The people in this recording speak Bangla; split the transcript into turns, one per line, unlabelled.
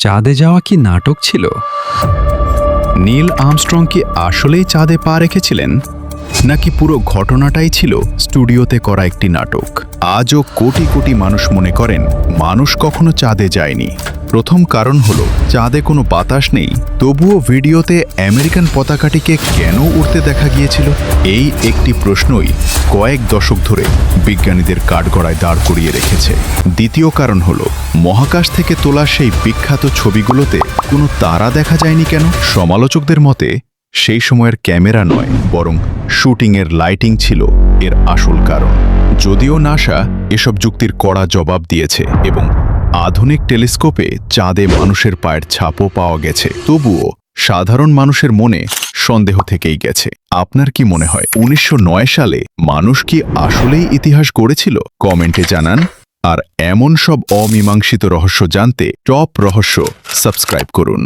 চাঁদে যাওয়া কি নাটক ছিল?
নীল আর্মস্ট্রং কি আসলেই চাঁদে পা রেখেছিলেন, নাকি পুরো ঘটনাটাই ছিল স্টুডিওতে করা একটি নাটক? আজও কোটি কোটি মানুষ মনে করেন মানুষ কখনো চাঁদে যায়নি। প্রথম কারণ হলো চাঁদে কোনো বাতাস নেই, তবুও ভিডিওতে আমেরিকান পতাকাটিকে কেন উড়তে দেখা গিয়েছিল? এই একটি প্রশ্নই কয়েক দশক ধরে বিজ্ঞানীদের কাঠগড়ায় দাঁড় করিয়ে রেখেছে। দ্বিতীয় কারণ হলো মহাকাশ থেকে তোলা সেই বিখ্যাত ছবিগুলোতে কোনো তারা দেখা যায়নি কেন? সমালোচকদের মতে সেই সময়ের ক্যামেরা নয়, বরং শুটিংয়ের লাইটিং ছিল এর আসল কারণ। যদিও নাসা এসব যুক্তির কড়া জবাব দিয়েছে এবং আধুনিক টেলিস্কোপে চাঁদে মানুষের পায়ের ছাপও পাওয়া গেছে, তবুও সাধারণ মানুষের মনে সন্দেহ থেকেই গেছে। আপনার কি মনে হয় 1909 সালে মানুষ কি আসলেই ইতিহাস গড়েছিল? কমেন্টে জানান। আর এমন সব অমীমাংসিত রহস্য জানতে টপ রহস্য সাবস্ক্রাইব করুন।